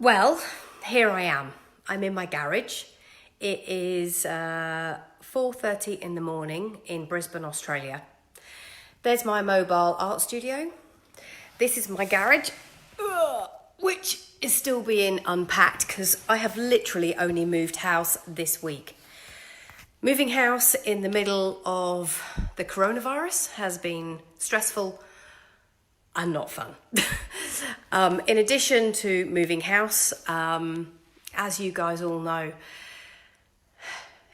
Well, here I am. I'm in my garage. It is 4:30 in the morning in Brisbane, Australia. There's my mobile art studio. This is my garage, which is still being unpacked because I have literally only moved house this week. Moving house in the middle of the coronavirus has been stressful and not fun. In addition to moving house, as you guys all know,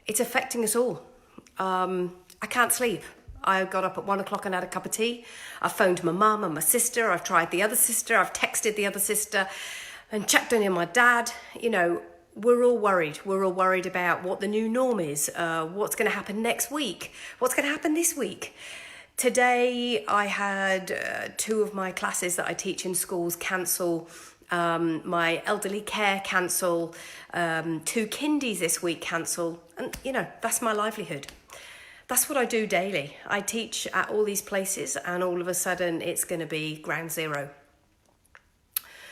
it's affecting us all. I can't sleep. I got up at 1 o'clock and had a cup of tea. I phoned my mum and my sister. I've tried the other sister. I've texted the other sister and checked on my dad. You know, we're all worried. We're all worried about what the new norm is, what's going to happen next week, what's going to happen this week. Today, I had two of my classes that I teach in schools cancel, my elderly care cancel, two kindies this week cancel, and you know, that's my livelihood. That's what I do daily. I teach at all these places and all of a sudden it's going to be ground zero.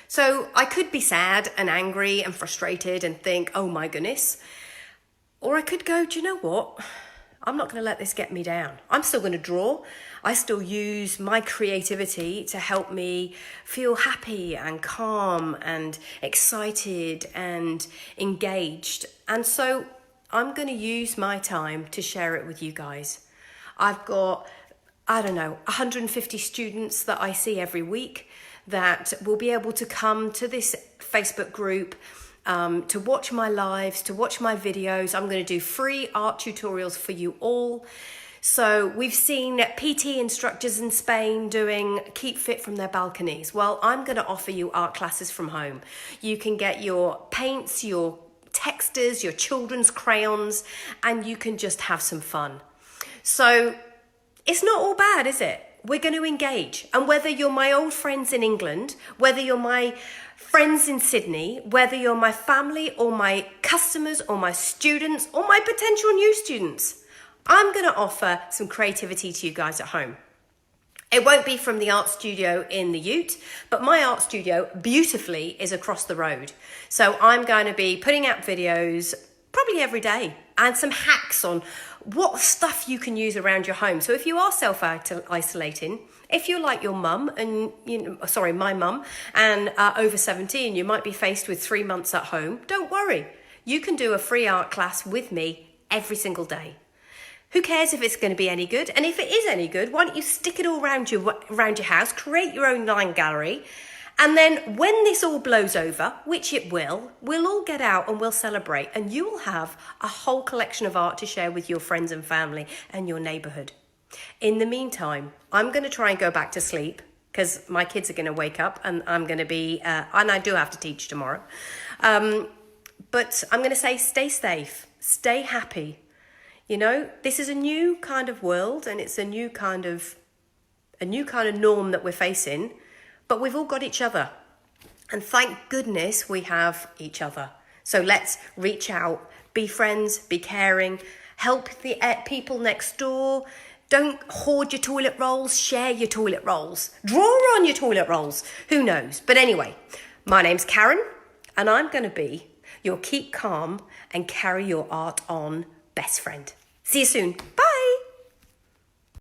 So I could be sad and angry and frustrated and think, oh my goodness. Or I could go, do you know what? I'm not going to let this get me down. I'm still going to draw. I still use my creativity to help me feel happy and calm and excited and engaged. And so I'm going to use my time to share it with you guys. I've got, 150 students that I see every week that will be able to come to this Facebook group to watch my lives, to watch my videos. I'm going to do free art tutorials for you all. So we've seen PT instructors in Spain doing keep fit from their balconies. Well, I'm going to offer you art classes from home. You can get your paints, your textures, your children's crayons, and you can just have some fun. So it's not all bad, is it? We're going to engage. And whether you're my old friends in England, whether you're my friends in Sydney, whether you're my family or my customers or my students or my potential new students, I'm going to offer some creativity to you guys at home. It won't be from the art studio in the Ute, but my art studio beautifully is across the road. So I'm going to be putting out videos probably every day and some hacks on what stuff you can use around your home. So if you are self-isolating, if you're like your mum and, my mum and over 70 and you might be faced with 3 months at home, don't worry. You can do a free art class with me every single day. Who cares if it's going to be any good? And if it is any good, why don't you stick it all around your house, create your own line gallery, and then when this all blows over, which it will, we'll all get out and we'll celebrate, and you will have a whole collection of art to share with your friends and family and your neighbourhood. In the meantime, I'm going to try and go back to sleep because my kids are going to wake up and I'm going to be, and I do have to teach tomorrow. But I'm going to say stay safe, stay happy. You know, this is a new kind of world and it's a new kind of norm that we're facing, but we've all got each other. And thank goodness we have each other. So let's reach out, be friends, be caring, help the people next door. Don't hoard your toilet rolls, share your toilet rolls, draw on your toilet rolls. Who knows? But anyway, my name's Karen and I'm going to be your keep calm and carry your art on best friend. See you soon. Bye.